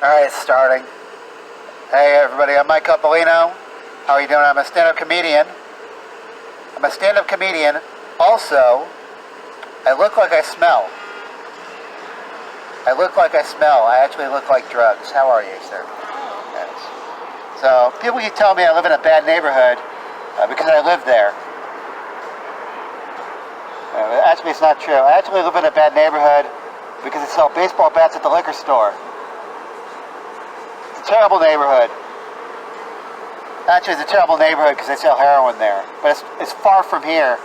Alright, it's starting. Hey everybody, I'm Mike Coppolino. How are you doing? I'm a stand-up comedian. Also, I look like I smell. I actually look like drugs. How are you, sir? Yes. So, people keep telling me I live in a bad neighborhood because I live there. Actually, it's not true. I actually live in a bad neighborhood because they sell baseball bats at the liquor store. It's a terrible neighborhood. Actually, it's a terrible neighborhood because they sell heroin there. But it's far from here.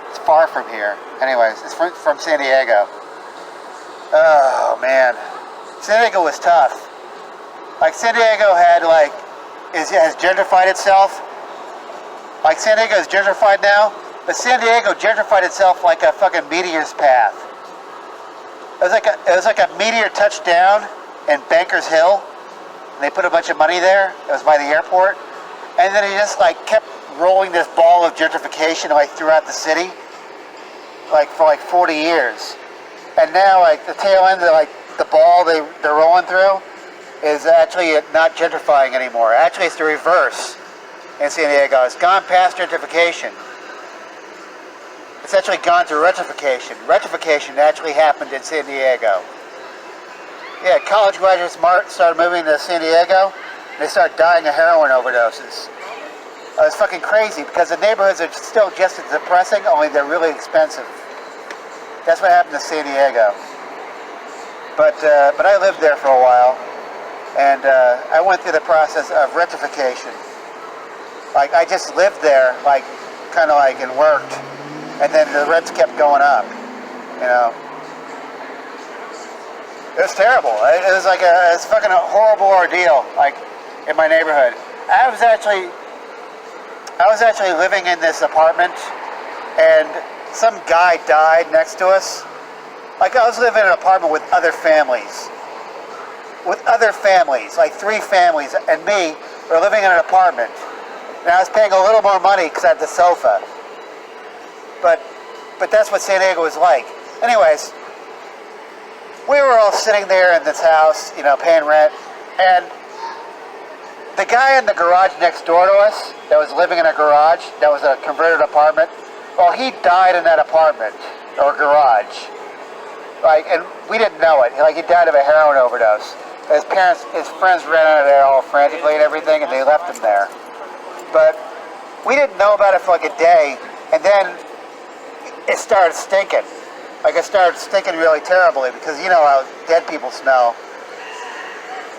It's far from here. Anyways, it's from San Diego. Oh, man. San Diego was tough. Like, San Diego has gentrified itself. Like, San Diego is gentrified now. But San Diego gentrified itself like a fucking meteor's path. It was like a meteor touched down in Bankers Hill. And they put a bunch of money there. It was by the airport. And then it just kept rolling this ball of gentrification throughout the city. For 40 years. And now the tail end of the ball they're rolling through is actually not gentrifying anymore. Actually, it's the reverse in San Diego. It's gone past gentrification. It's actually gone to retrification. Retrification actually happened in San Diego. Yeah, college graduates started moving to San Diego, and they started dying of heroin overdoses. It's fucking crazy because the neighborhoods are still just as depressing, only they're really expensive. That's what happened to San Diego. But I lived there for a while, and I went through the process of retrification. I just lived there, and worked. And then the rents kept going up, It was terrible. It was it's fucking a horrible ordeal, in my neighborhood. I was actually living in this apartment, and some guy died next to us. I was living in an apartment with other families. Like 3 families, and me were living in an apartment. And I was paying a little more money because I had the sofa. But that's what San Diego was like. Anyways, we were all sitting there in this house, paying rent, and the guy in the garage next door to us that was living in a garage that was a converted apartment, well, he died in that apartment or garage. And we didn't know it. He died of a heroin overdose. His friends ran out of there all frantically and everything, and they left him there. But we didn't know about it for a day, and then it started stinking. It started stinking really terribly because you know how dead people smell.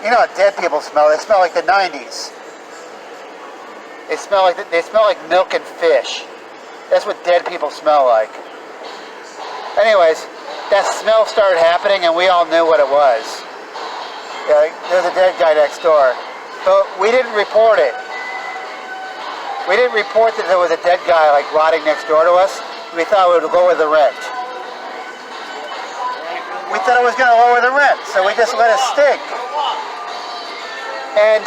You know how dead people smell. They smell like the 90s. They smell like milk and fish. That's what dead people smell like. Anyways, that smell started happening and we all knew what it was. There's a dead guy next door. But we didn't report it. We didn't report that there was a dead guy rotting next door to us. We thought it would lower the rent. We thought it was going to lower the rent, so we just let it stink. And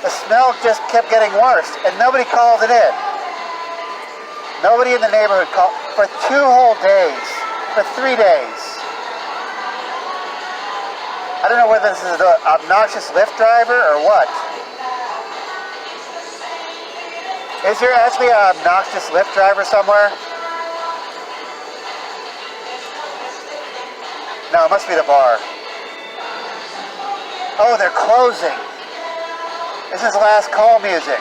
the smell just kept getting worse, and nobody called it in. Nobody in the neighborhood called for 2 whole days, for 3 days. I don't know whether this is an obnoxious Lyft driver or what. Is there actually an obnoxious Lyft driver somewhere? No, it must be the bar. Oh, they're closing. This is last call music.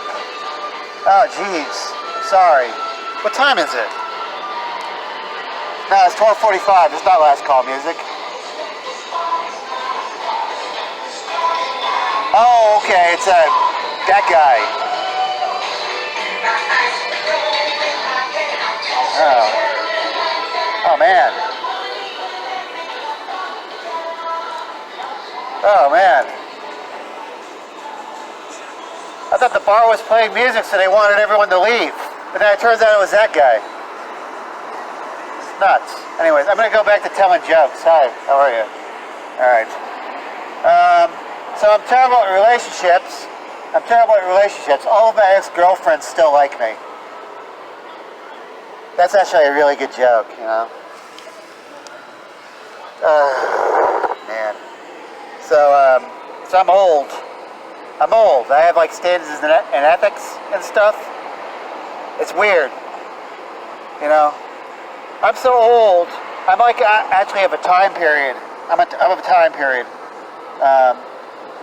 Oh, jeez. Sorry. What time is it? No, it's 12:45. It's not last call music. Oh, okay. It's that guy. Oh, man. Oh, man. I thought the bar was playing music, so they wanted everyone to leave. But then it turns out it was that guy. It's nuts. Anyways, I'm going to go back to telling jokes. Hi, how are you? Alright. So I'm terrible at relationships. All of my ex-girlfriends still like me. That's actually a really good joke, Man. So I'm old. I'm old. I have like standards and ethics and stuff. It's weird. You know? I'm so old. I'm like, I actually have a time period. I'm a time period.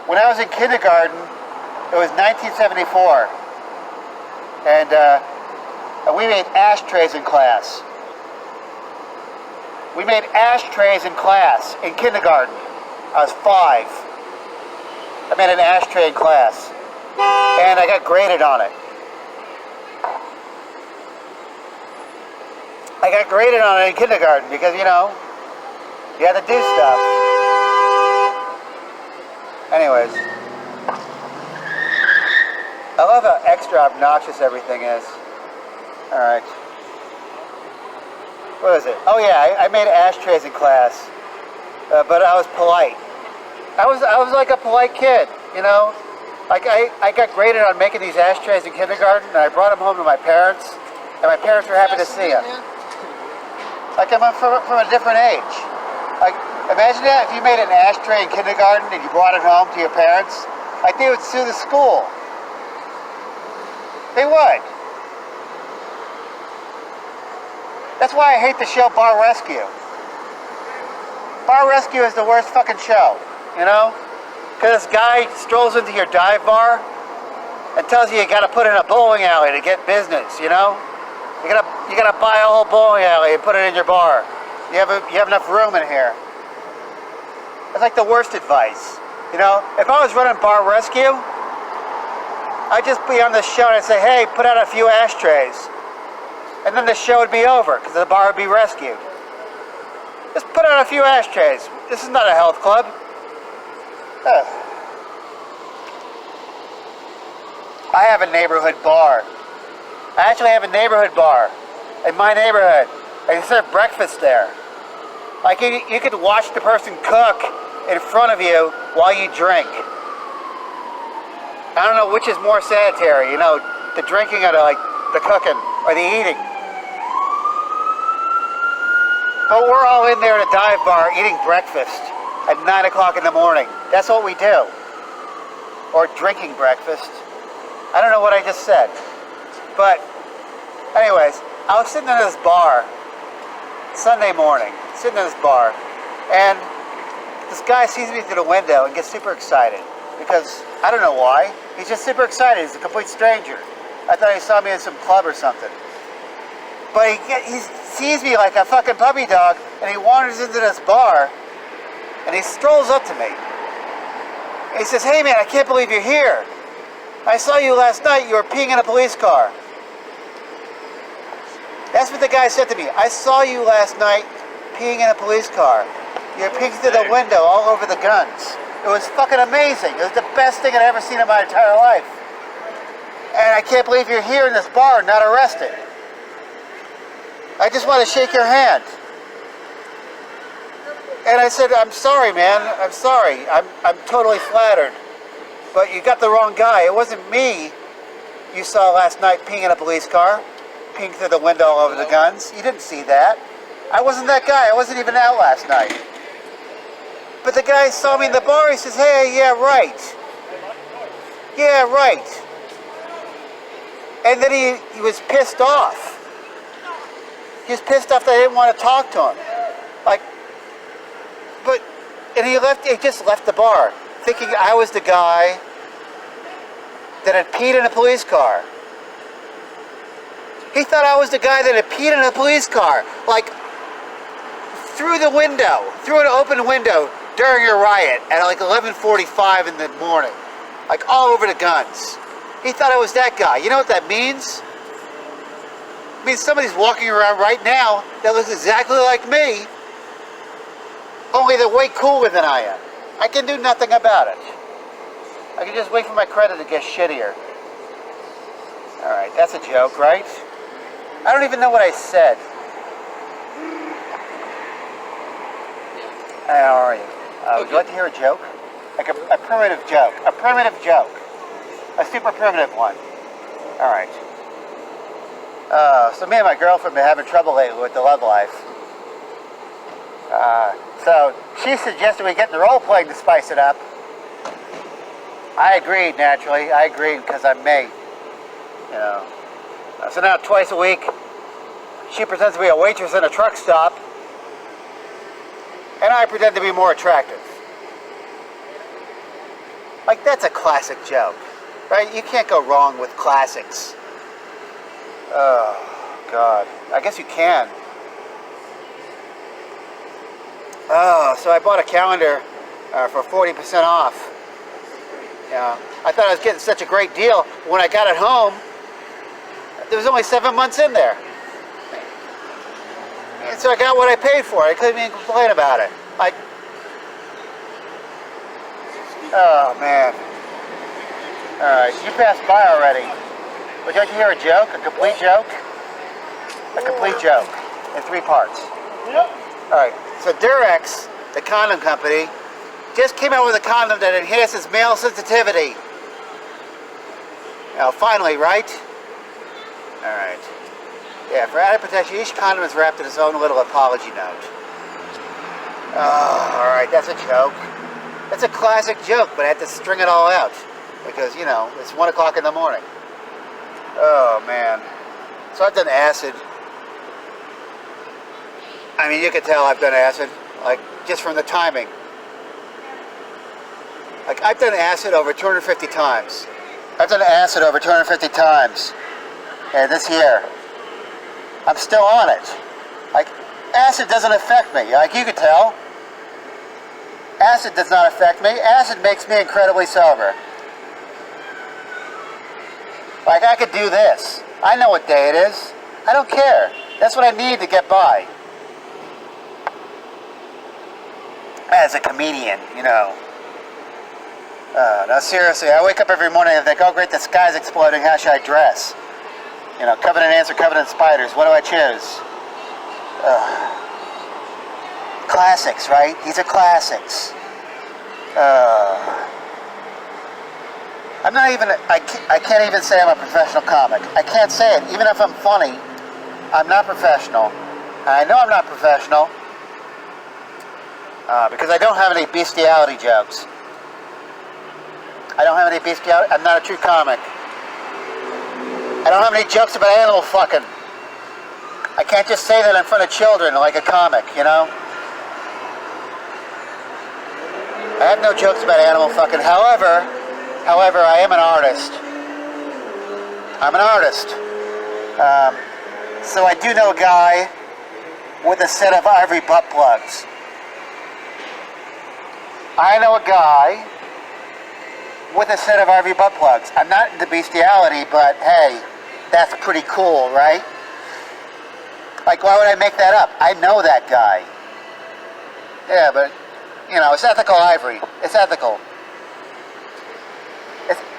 When I was in kindergarten, it was 1974. And we made ashtrays in class. We made ashtrays in class in kindergarten. I was 5. I made an ashtray in class. And I got graded on it. I got graded on it in kindergarten because, you know, you had to do stuff. Anyways. I love how extra obnoxious everything is. Alright. What is it? Oh yeah, I made ashtrays in class. But I was polite. I was like a polite kid, you know? Like I got graded on making these ashtrays in kindergarten, and I brought them home to my parents, and my parents were happy to see them. Like I'm from a different age. Like imagine that if you made an ashtray in kindergarten and you brought it home to your parents. Like they would sue the school. They would. That's why I hate the show Bar Rescue. Bar Rescue is the worst fucking show, you know? Because this guy strolls into your dive bar and tells you gotta put in a bowling alley to get business, you know? You gotta buy a whole bowling alley and put it in your bar. You have enough room in here. That's like the worst advice. You know, if I was running Bar Rescue, I'd just be on the show and I'd say, hey, put out a few ashtrays. And then the show would be over because the bar would be rescued. Just put out a few ashtrays. This is not a health club. Ugh. I have a neighborhood bar. I actually have a neighborhood bar in my neighborhood. I can serve breakfast there. Like you could watch the person cook in front of you while you drink. I don't know which is more sanitary, you know, the drinking or the cooking or the eating. But we're all in there at a dive bar eating breakfast at 9 o'clock in the morning. That's what we do. Or drinking breakfast. I don't know what I just said. But, anyways, I was sitting in this bar Sunday morning, sitting in this bar, and this guy sees me through the window and gets super excited because I don't know why. He's just super excited. He's a complete stranger. I thought he saw me in some club or something. But he sees me like a fucking puppy dog, and he wanders into this bar, and he strolls up to me. And he says, hey man, I can't believe you're here. I saw you last night. You were peeing in a police car. That's what the guy said to me. I saw you last night peeing in a police car. You were peeking through the window all over the guns. It was fucking amazing. It was the best thing I'd ever seen in my entire life. And I can't believe you're here in this bar not arrested. I just want to shake your hand. And I said, I'm sorry, man. I'm sorry. I'm totally flattered. But you got the wrong guy. It wasn't me you saw last night peeing in a police car, peeing through the window all over the guns. You didn't see that. I wasn't that guy. I wasn't even out last night. But the guy saw me in the bar. He says, hey, yeah, right. Yeah, right. And then he was pissed off. He was pissed off that I didn't want to talk to him. And he just left the bar, thinking I was the guy that had peed in a police car. He thought I was the guy that had peed in a police car, like through the window, through an open window during a riot at like 11:45 in the morning, like all over the guns. He thought I was that guy. You know what that means? It means somebody's walking around right now that looks exactly like me, only they're way cooler than I am. I can do nothing about it. I can just wait for my credit to get shittier. Alright, that's a joke, right? I don't even know what I said. How are you? Would you like to hear a joke? Like a primitive joke. A primitive joke. A super primitive one. Alright. So me and my girlfriend have been having trouble lately with the love life. So she suggested we get the role playing to spice it up. I agreed, naturally. I agreed because I'm me. You know. So now twice a week, she pretends to be a waitress in a truck stop, and I pretend to be more attractive. Like, that's a classic joke, right? You can't go wrong with classics. Oh, God. I guess you can. Oh, so I bought a calendar for 40% off. Yeah, I thought I was getting such a great deal. When I got it home, there was only 7 months in there. And so I got what I paid for. I couldn't even complain about it. Oh, man. All right, you passed by already. Would you like to hear a joke? A complete joke? A complete joke in 3 parts. Yep. All right, so Durex, the condom company, just came out with a condom that enhances male sensitivity. Now, finally, right? All right. Yeah, for added protection, each condom is wrapped in its own little apology note. Oh, all right, that's a joke. That's a classic joke, but I had to string it all out because, you know, it's 1 o'clock in the morning. Oh, man. So I've done acid. I mean, you can tell I've done acid, like, just from the timing. Like, I've done acid over 250 times. I've done acid over 250 times. And this year, I'm still on it. Like, acid doesn't affect me. Like, you can tell. Acid does not affect me. Acid makes me incredibly sober. Like, I could do this. I know what day it is. I don't care. That's what I need to get by. As a comedian, you know. No, seriously, I wake up every morning and think, oh great, the sky's exploding, how should I dress? You know, covered in ants or covered in spiders, what do I choose? Classics, right? These are classics. I'm not even, I can't even say I'm a professional comic. I can't say it. Even if I'm funny, I'm not professional. I know I'm not professional because I don't have any bestiality jokes. I don't have any bestiality. I'm not a true comic. I don't have any jokes about animal fucking. I can't just say that in front of children like a comic, you know? I have no jokes about animal fucking. However, I am an artist. I'm an artist. So I do know a guy with a set of ivory butt plugs. I know a guy with a set of ivory butt plugs. I'm not into bestiality, but hey, that's pretty cool, right? Like, why would I make that up? I know that guy. Yeah, but, you know, it's ethical ivory. It's ethical.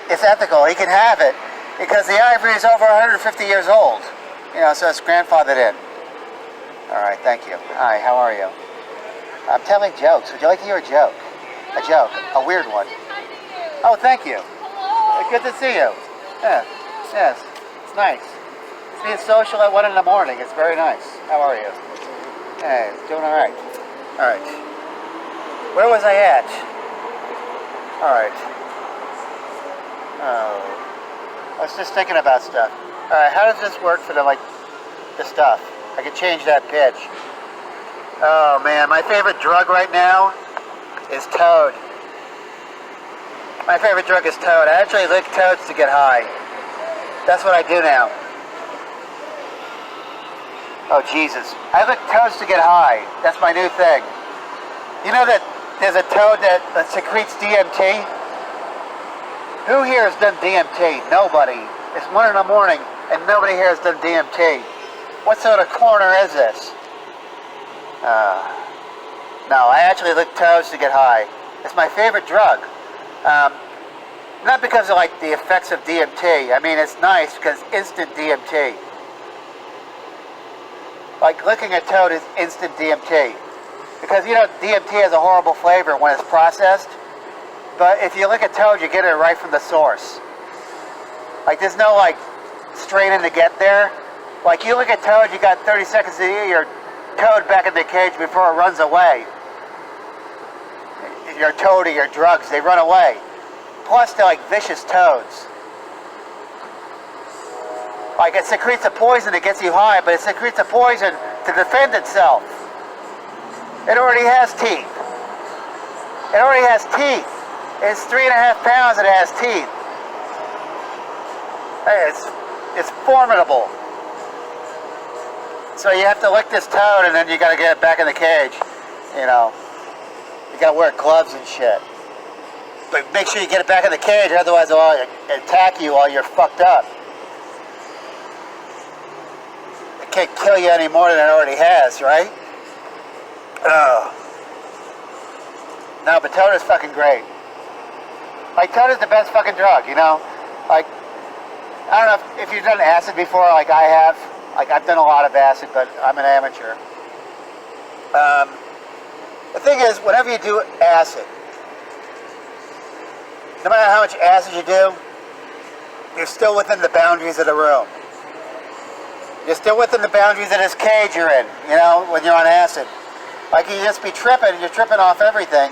It's ethical. He can have it because the ivory is over 150 years old. You know, so it's grandfathered in. All right, thank you. Hi, how are you? I'm telling jokes. Would you like to hear a joke? A joke. A weird one. Oh, thank you. Hello. Good to see you. Yeah. Yes. It's nice. It's being social at 1 in the morning. It's very nice. How are you? Hey, doing all right. All right. Where was I at? All right. Oh. I was just thinking about stuff. All right. How does this work for the stuff? I could change that pitch. Oh man, my favorite drug right now is toad. My favorite drug is toad. I actually lick toads to get high. That's what I do now. Oh, Jesus. I lick toads to get high. That's my new thing. You know that there's a toad that secretes DMT? Who here has done DMT? Nobody. It's 1 in the morning and nobody here has done DMT. What sort of corner is this? No, I actually lick toads to get high. It's my favorite drug. Not because of the effects of DMT. I mean, it's nice because instant DMT. Like licking a toad is instant DMT. Because, you know, DMT has a horrible flavor when it's processed. But if you lick a toad, you get it right from the source. Like, there's no, straining to get there. Like, you lick a toad, you got 30 seconds to get your toad back in the cage before it runs away. Your toad or your drugs, they run away. Plus, they're like vicious toads. Like, it secretes a poison that gets you high, but it secretes a poison to defend itself. It already has teeth. It already has teeth. It's 3.5 pounds and it has teeth. It's formidable. So you have to lick this toad and then you gotta get it back in the cage. You know, you gotta wear gloves and shit. But make sure you get it back in the cage, otherwise it'll attack you while you're fucked up. It can't kill you any more than it already has, right? No, but toad is fucking great. Like, toad is the best fucking drug, you know? Like, I don't know if you've done acid before, like I have. Like, I've done a lot of acid, but I'm an amateur. The thing is, whenever you do acid, no matter how much acid you do, you're still within the boundaries of the room. You're still within the boundaries of this cage you're in, you know, when you're on acid. Like, you just be tripping, you're tripping off everything,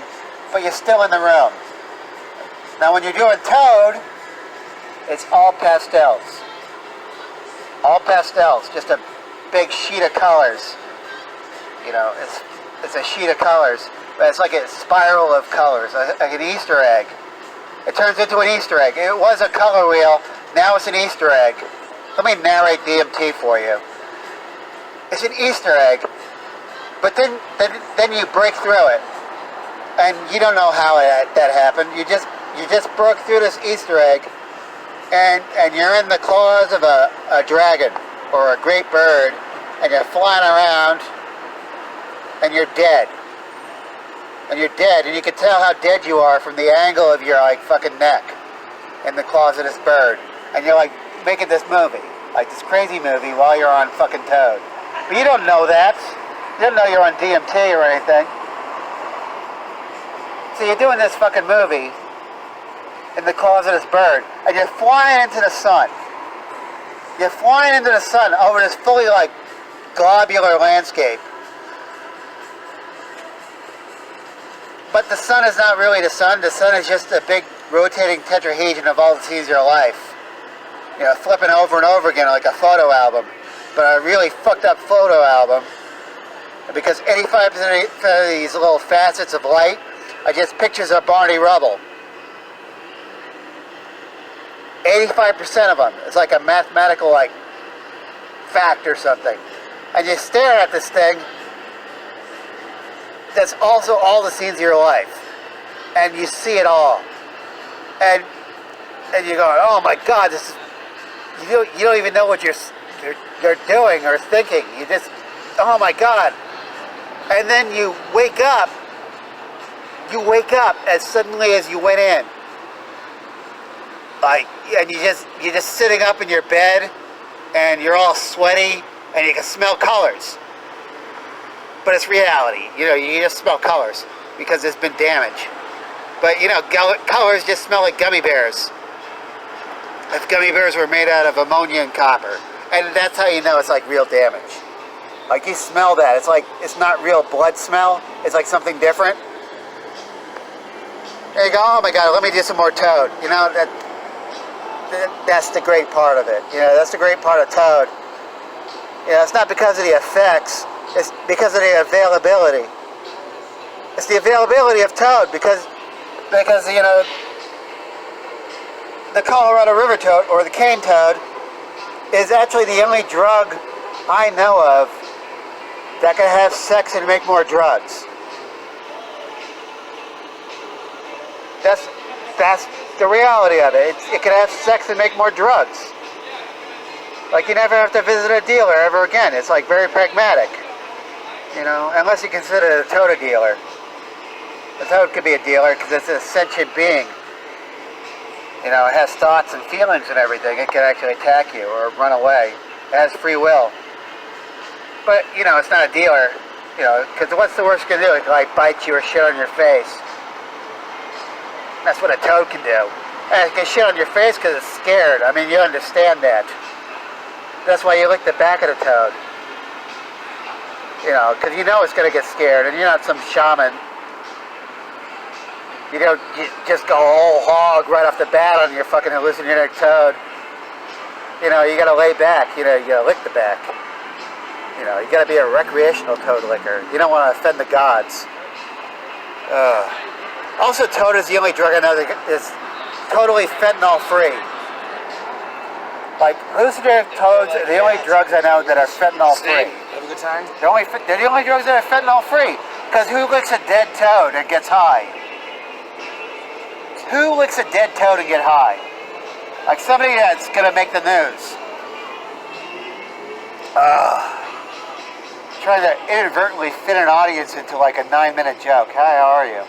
but you're still in the room. Now, when you're doing toad, it's all pastels. All pastels, just a big sheet of colors. You know, it's a sheet of colors, but it's like a spiral of colors, like an Easter egg. It turns into an Easter egg. It was a color wheel, now it's an Easter egg. Let me narrate DMT for you. It's an Easter egg, but then you break through it, and you don't know how that happened. You just broke through this Easter egg, and you're in the claws of a dragon or a great bird, and you're flying around, and you're dead. And you're dead, and you can tell how dead you are from the angle of your, like, fucking neck in the claws of this bird. And you're, like, making this movie, like this crazy movie, while you're on fucking toad. But you don't know that. You don't know you're on DMT or anything. So you're doing this fucking movie in the claws of this bird, and you're flying into the sun. You're flying into the sun over this fully, like, globular landscape. But the sun is not really the sun. The sun is just a big rotating tetrahedron of all the scenes of your life. You know, flipping over and over again like a photo album. But a really fucked up photo album. Because 85% of these little facets of light are just pictures of Barney Rubble. 85% of them. It's like a mathematical, like, fact or something. And you stare at this thing that's also all the scenes of your life, and you see it all, and you're going, oh my God, this is, you don't even know what you're doing or thinking. You just, oh my God. And then you wake up as suddenly as you went in, like, and you're just sitting up in your bed, and you're all sweaty, and you can smell colors. But it's reality. You know, you just smell colors because there's been damage. But, you know, colors just smell like gummy bears. If gummy bears were made out of ammonia and copper. And that's how you know it's like real damage. Like, you smell that. It's like, it's not real blood smell. It's like something different. And you go, oh my God, let me do some more toad. You know, that's the great part of it. You know, that's the great part of toad. You know, it's not because of the effects. It's because of the availability. It's the availability of toad because you know, the Colorado River toad or the cane toad is actually the only drug I know of that can have sex and make more drugs. That's the reality of it. It can have sex and make more drugs. Like, you never have to visit a dealer ever again. It's like very pragmatic. You know, unless you consider the toad a dealer. The toad could be a dealer because it's a sentient being. You know, it has thoughts and feelings and everything. It can actually attack you or run away. It has free will. But, you know, it's not a dealer. You know, because what's the worst it can do? It can, like, bite you or shit on your face. That's what a toad can do. And it can shit on your face because it's scared. I mean, you understand that. That's why you lick the back of the toad. You know, because you know it's going to get scared, and you're not some shaman. You don't just go whole hog right off the bat on your fucking hallucinogenic toad. You know, you gotta lay back. You know, you gotta lick the back. You know, you gotta be a recreational toad licker. You don't want to offend the gods. Also, toad is the only drug I know that is totally fentanyl free. Like, hallucinogenic toads are the only drugs I know that are fentanyl free. Have a good time? They're the only drugs that are fentanyl free. Because who licks a dead toad and gets high? Who licks a dead toad and get high? Like somebody that's gonna make the news. Trying to inadvertently fit an audience into like a 9-minute joke. Hi, how are you?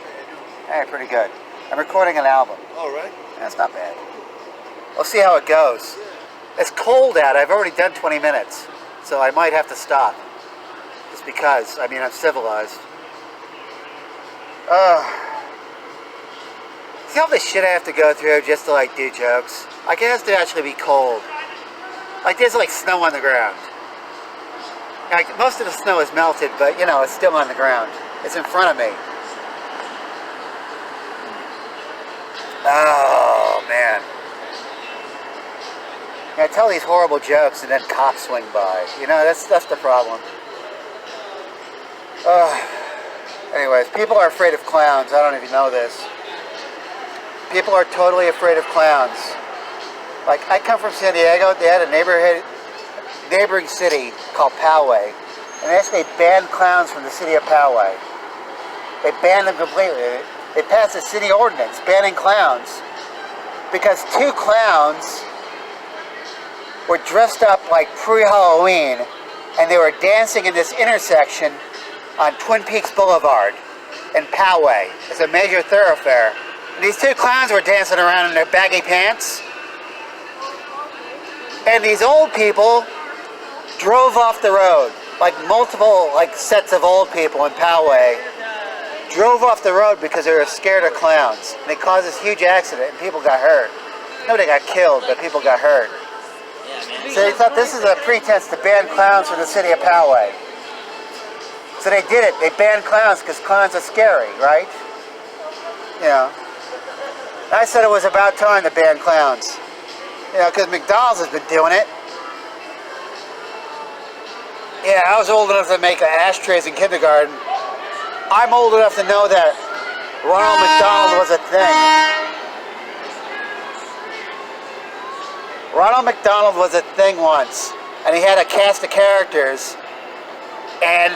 Hey, pretty good. I'm recording an album. All right. That's not bad. We'll see how it goes. It's cold out. I've already done 20 minutes. So I might have to stop. Just because. I mean, I'm civilized. See all the shit I have to go through just to like do jokes? Like it has to actually be cold. Like there's like snow on the ground. Like most of the snow is melted, but you know, it's still on the ground. It's in front of me. Oh man. I tell these horrible jokes and then cops swing by. You know, that's the problem. Anyways, people are afraid of clowns. I don't know if you know this. People are totally afraid of clowns. Like, I come from San Diego. They had a neighboring city called Poway. And they actually banned clowns from the city of Poway. They banned them completely. They passed a city ordinance banning clowns because 2 clowns were dressed up like pre-Halloween and they were dancing in this intersection on Twin Peaks Boulevard in Poway. It's a major thoroughfare. And these 2 clowns were dancing around in their baggy pants. And these old people drove off the road. Like multiple sets of old people in Poway drove off the road because they were scared of clowns. And they caused this huge accident and people got hurt. Nobody got killed, but people got hurt. So they thought this is a pretense to ban clowns from the city of Poway. So they did it. They banned clowns because clowns are scary, right? You know. I said it was about time to ban clowns. You know, because McDonald's has been doing it. Yeah, I was old enough to make ashtrays in kindergarten. I'm old enough to know that Ronald McDonald was a thing. Ronald McDonald was a thing once. And he had a cast of characters. And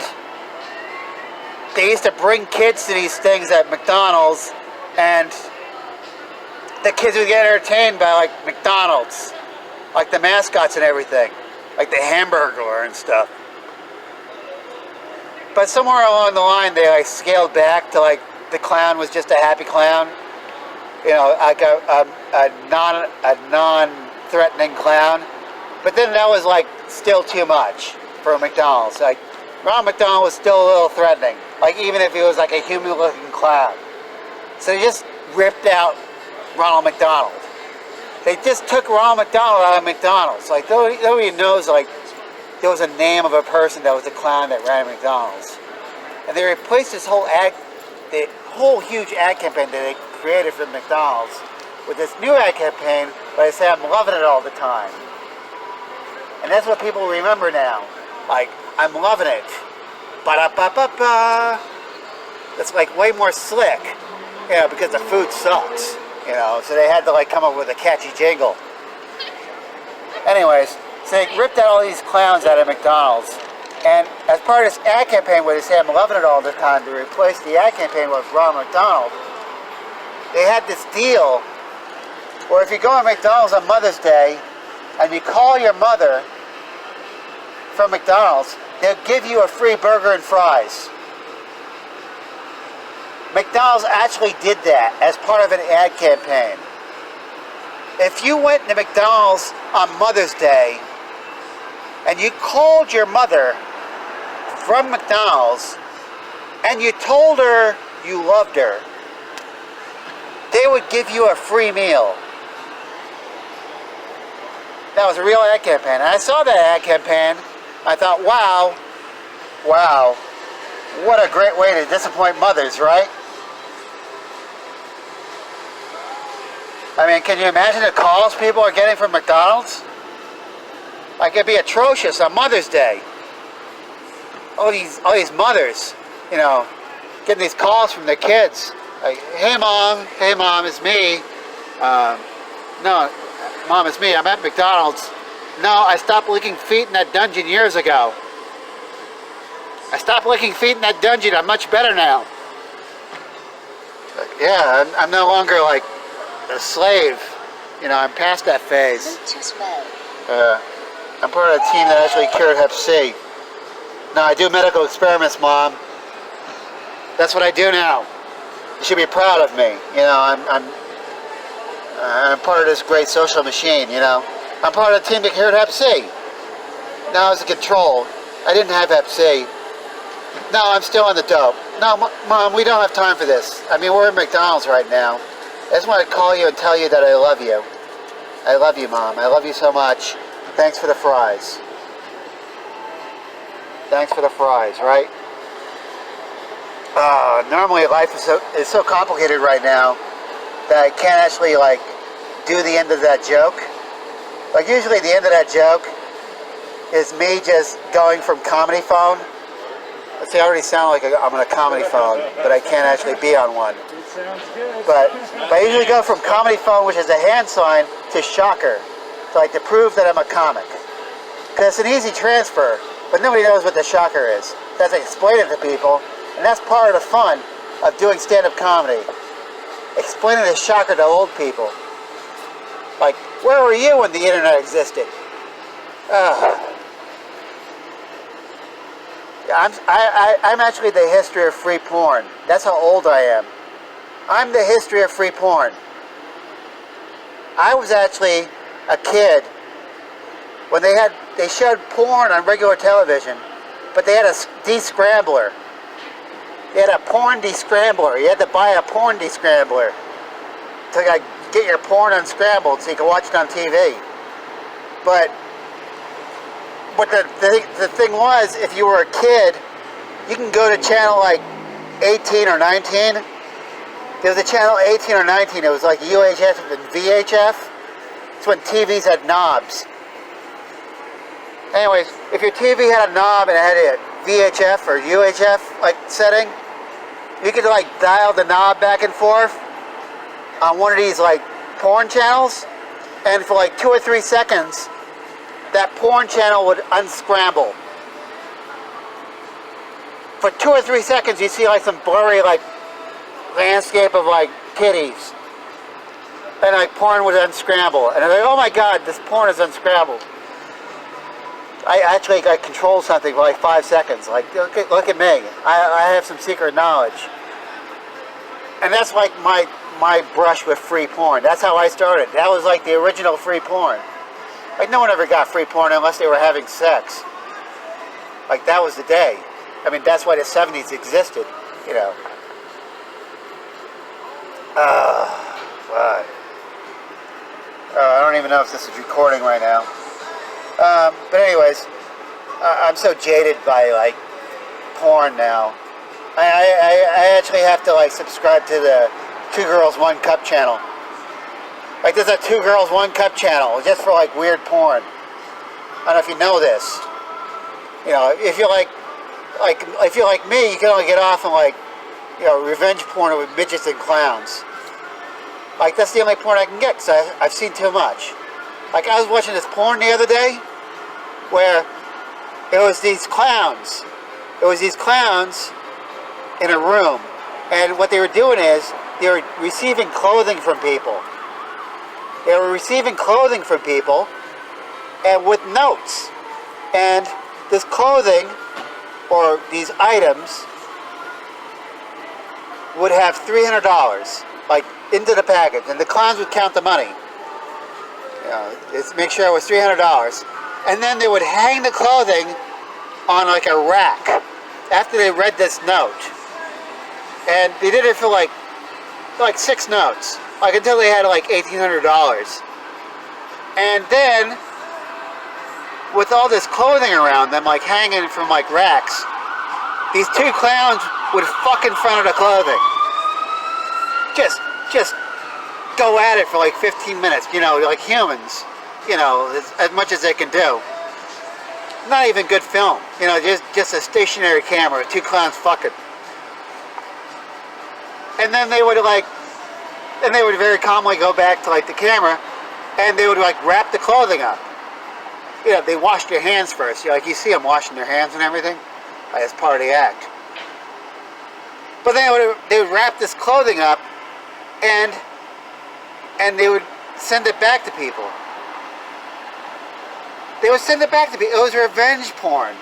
they used to bring kids to these things at McDonald's. And the kids would get entertained by like McDonald's. Like the mascots and everything. Like the Hamburglar and stuff. But somewhere along the line they like scaled back to like the clown was just a happy clown. You know, like a non-threatening clown. But then that was like still too much for McDonald's. Like Ronald McDonald was still a little threatening. Like even if he was like a human-looking clown. So they just ripped out Ronald McDonald. They just took Ronald McDonald out of McDonald's. Like nobody knows like there was a name of a person that was a clown that ran McDonald's. And they replaced this whole huge ad campaign that they created for McDonald's with this new ad campaign where they say, I'm loving it all the time. And that's what people remember now. Like, I'm loving it. Ba-da-ba-ba-ba. That's like way more slick, you know, because the food sucks, you know, so they had to like come up with a catchy jingle. Anyways, so they ripped out all these clowns out of McDonald's. And as part of this ad campaign where they say, I'm loving it all the time, to replace the ad campaign with Ronald McDonald, they had this deal where if you go to McDonald's on Mother's Day and you call your mother from McDonald's, they'll give you a free burger and fries. McDonald's actually did that as part of an ad campaign. If you went to McDonald's on Mother's Day and you called your mother from McDonald's and you told her you loved her, they would give you a free meal. That was a real ad campaign. And I saw that ad campaign. I thought, wow, what a great way to disappoint mothers, right? I mean, can you imagine the calls people are getting from McDonald's? Like, it'd be atrocious on Mother's Day. All these mothers, you know, getting these calls from their kids. Like, hey mom, it's me. No, mom, it's me. I'm at McDonald's. No, I stopped licking feet in that dungeon years ago. I stopped licking feet in that dungeon. I'm much better now. Yeah, I'm no longer like a slave. You know, I'm past that phase. I'm part of a team that actually cured Hep C. No, I do medical experiments, Mom. That's what I do now. You should be proud of me. You know, I'm part of this great social machine, you know. I'm part of the team that cured Hep C. Now I was in control. I didn't have Hep C. No, I'm still on the dope. No, Mom, we don't have time for this. I mean, we're at McDonald's right now. I just want to call you and tell you that I love you. I love you, Mom. I love you so much. Thanks for the fries. Thanks for the fries, right? Normally life is so complicated right now that I can't actually, like, do the end of that joke. Like, usually the end of that joke is me just going from comedy phone. Let's see, I already sound like I'm on a comedy phone, but I can't actually be on one. It sounds good. But I usually go from comedy phone, which is a hand sign, to shocker, to prove that I'm a comic. Because it's an easy transfer, but nobody knows what the shocker is. That's to explain it to people, and that's part of the fun of doing stand-up comedy. Explaining the shocker to old people. Like, where were you when the internet existed? I'm actually the history of free porn. That's how old I am. I'm the history of free porn. I was actually a kid when they showed porn on regular television, but they had a descrambler. They had a porn descrambler. You had to buy a porn descrambler to get your porn unscrambled so you could watch it on TV. But the thing was, if you were a kid, you can go to channel like 18 or 19. There was a channel 18 or 19. It was like UHF and VHF. It's when TVs had knobs. Anyways, if your TV had a knob and it had a VHF or UHF setting, you could dial the knob back and forth on one of these porn channels, and for 2 or 3 seconds, that porn channel would unscramble. For 2 or 3 seconds, you see some blurry landscape of kitties, and porn would unscramble, and I'm like, oh my god, this porn is unscrambled. I actually control something for 5 seconds. Look at me. I have some secret knowledge, and that's my brush with free porn. That's how I started. That was the original free porn. No one ever got free porn unless they were having sex. That was the day. I mean, that's why the 70s existed, you know. I don't even know if this is recording right now. But anyways, I'm so jaded by porn now. I actually have to subscribe to the 2 Girls 1 Cup channel. There's a 2 Girls 1 Cup channel just for weird porn. I don't know if you know this. You know, if you're if you're like me, you can only get off on revenge porn with midgets and clowns. That's the only porn I can get because I've seen too much. I was watching this porn the other day where it was these clowns. It was these clowns in a room, and what they were doing is they were receiving clothing from people. They were receiving clothing from people, and with notes. And this clothing, or these items, would have $300, into the package. And the clowns would count the money. You know, make sure it was $300. And then they would hang the clothing on a rack after they read this note. And they did it for 6 notes. Until they had $1,800. And then, with all this clothing around them, hanging from racks, these 2 clowns would fuck in front of the clothing. Just go at it for like 15 minutes, you know, like humans, you know, as much as they can do. Not even good film, you know, just a stationary camera, two clowns fucking. And then they would very calmly go back to like the camera, and they would like wrap the clothing up. You know, they washed their hands first. You know, like you see them washing their hands and everything, like, as part of the act. But then they would wrap this clothing up, and they would send it back to people. They would send it back to people. It was revenge porn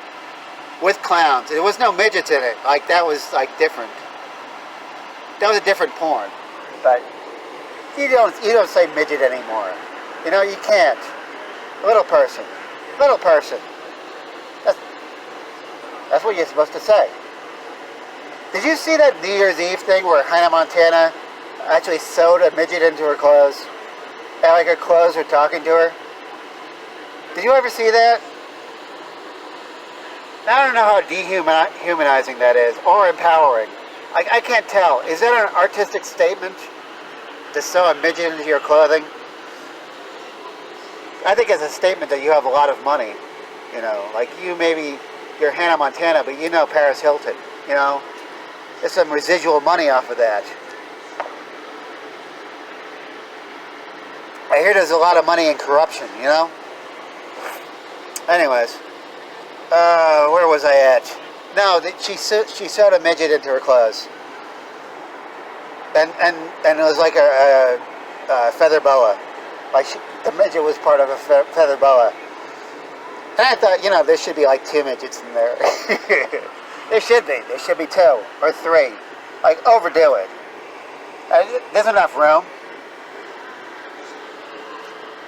with clowns. There was no midgets in it. Like, that was like different. That was a different porn. But you don't say midget anymore. You know, you can't. Little person. Little person. That's what you're supposed to say. Did you see that New Year's Eve thing where Hannah Montana actually sewed a midget into her clothes? And like her clothes were talking to her? Did you ever see that? I don't know how dehumanizing that is, or empowering. I can't tell. Is that an artistic statement to sew a midget into your clothing? I think it's a statement that you have a lot of money. You know, like you're Hannah Montana, but you know Paris Hilton. You know, there's some residual money off of that. I hear there's a lot of money in corruption. You know. Anyways, where was I at? No, she sewed a midget into her clothes, and it was like a feather boa, like the midget was part of a feather boa. And I thought, you know, there should be like 2 midgets in there. There should be 2 or 3, like overdo it. There's enough room.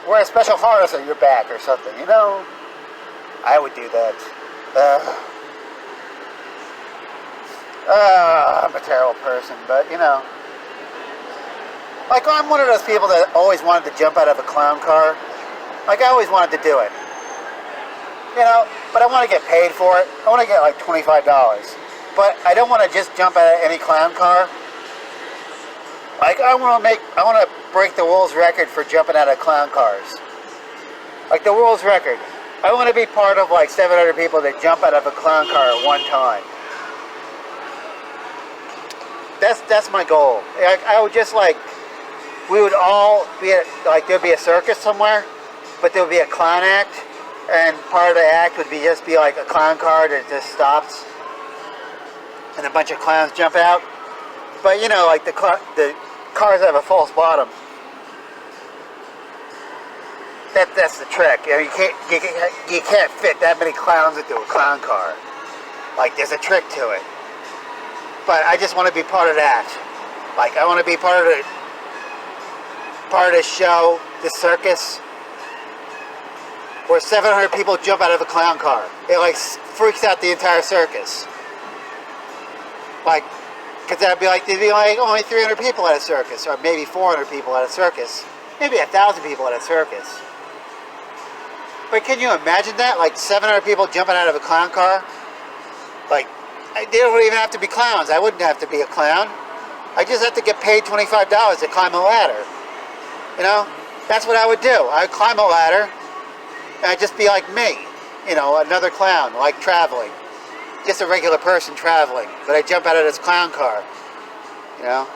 Wear a special harness on your back or something, you know. I would do that. I'm a terrible person, but you know. Like, I'm one of those people that always wanted to jump out of a clown car. Like, I always wanted to do it. You know, but I want to get paid for it. I want to get like $25. But I don't want to just jump out of any clown car. Like, I want to break the world's record for jumping out of clown cars. Like, the world's record. I want to be part of like 700 people that jump out of a clown car at one time. That's my goal. I would just like, we would all be at, like, there'd be a circus somewhere, but there would be a clown act, and part of the act would be like a clown car that just stops, and a bunch of clowns jump out. But you know, like the cars have a false bottom. That's the trick. You know, you can't fit that many clowns into a clown car. Like, there's a trick to it. But I just want to be part of that. Like, I want to be part of the show, the circus, where 700 people jump out of a clown car. It like freaks out the entire circus. Like, because there'd be like only 300 people at a circus, or maybe 400 people at a circus, maybe 1,000 people at a circus. But can you imagine that? Like 700 people jumping out of a clown car? Like, they don't even have to be clowns. I wouldn't have to be a clown. I just have to get paid $25 to climb a ladder. You know? That's what I would do. I'd climb a ladder, and I'd just be like me. You know, another clown, like traveling. Just a regular person traveling. But I jump out of this clown car. You know?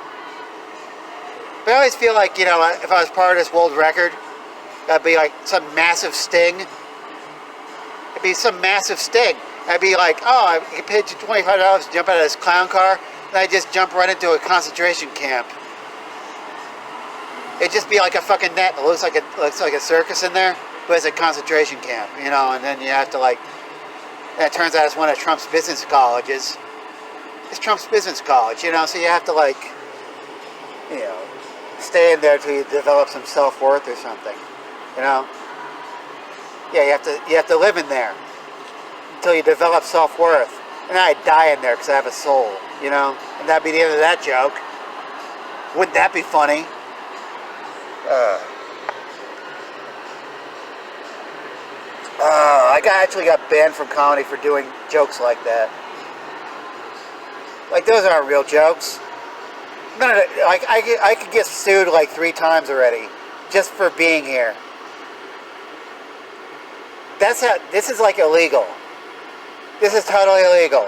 But I always feel like, you know, if I was part of this world record, that'd be like some massive sting. It'd be some massive sting. I'd be like, oh, I get paid $25 to jump out of this clown car, and I just jump right into a concentration camp. It'd just be like a fucking net. It looks like a circus in there, but it's a concentration camp, you know. And then you have to like. And it turns out it's one of Trump's business colleges. It's Trump's business college, you know. So you have to like, you know, stay in there till you develop some self-worth or something. You know? Yeah, you have to live in there until you develop self-worth. And then I die in there because I have a soul, you know? And that'd be the end of that joke. Wouldn't that be funny? I actually got banned from comedy for doing jokes like that. Like, those aren't real jokes. No, like I could get sued like 3 times already, just for being here. This is like illegal. This is totally illegal.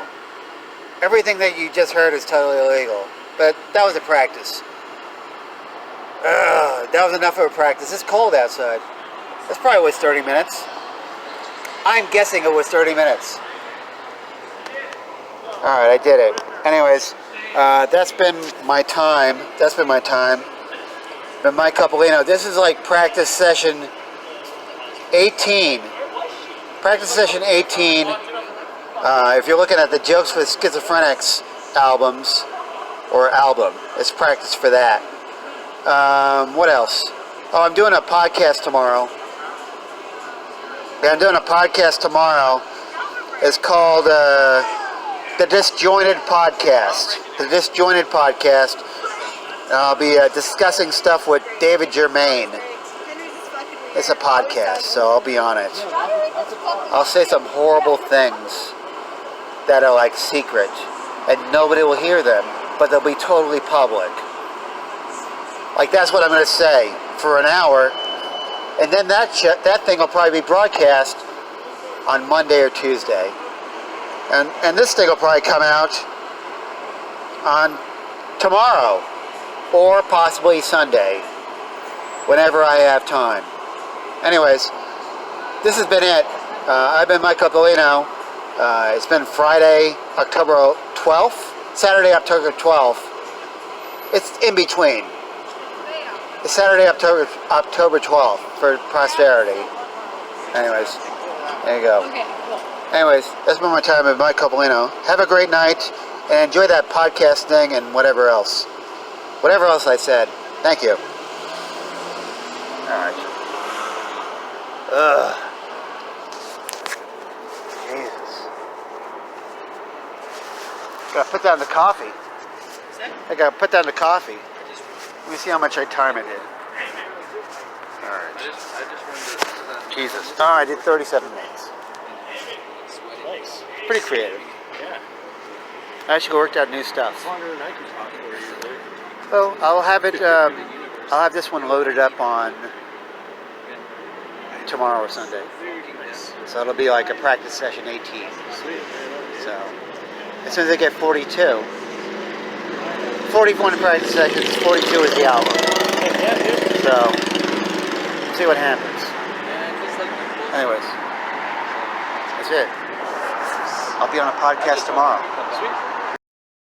Everything that you just heard is totally illegal. But that was a practice. That was enough of a practice. It's cold outside. This probably was 30 minutes. I'm guessing it was 30 minutes. Alright, I did it. Anyways, that's been my time. Been my Coppolino. This is like practice session 18. Practice session 18. If you're looking at the Jokes with Schizophrenics album, it's practice for that. What else? Oh, I'm doing a podcast tomorrow. Yeah, I'm doing a podcast tomorrow. It's called The Disjointed Podcast. The Disjointed Podcast. And I'll be discussing stuff with David Germain. It's a podcast, so I'll be on it. I'll say some horrible things that are like secret, and nobody will hear them, but they'll be totally public. Like, that's what I'm going to say for an hour, and then that thing will probably be broadcast on Monday or Tuesday, and this thing will probably come out on tomorrow or possibly Sunday, whenever I have time. Anyways, this has been it. I've been Mike Coppolino. It's been Friday, October 12th, Saturday, October 12th. It's in between. It's Saturday, October 12th for posterity. Anyways, there you go. Okay, cool. Anyways, that's been my time with Mike Coppolino. Have a great night and enjoy that podcast thing and whatever else. Whatever else I said. Thank you. Alright. Ugh. Jesus. Gotta put down the coffee. I gotta put down the coffee. Let me see how much time I did. Alright. Jesus. Oh, I did 37 minutes. Nice. Pretty creative. Yeah. I actually worked out new stuff. Longer than I can talk for you. Well, I'll have it. I'll have this one loaded up on tomorrow or Sunday. Nice. So it'll be like a practice session 18. Sweet. So as soon as I get 42, 41 practice sessions, 42 is the album. Yeah, dude. So see what happens. Anyways, that's it. I'll be on a podcast tomorrow. Sweet.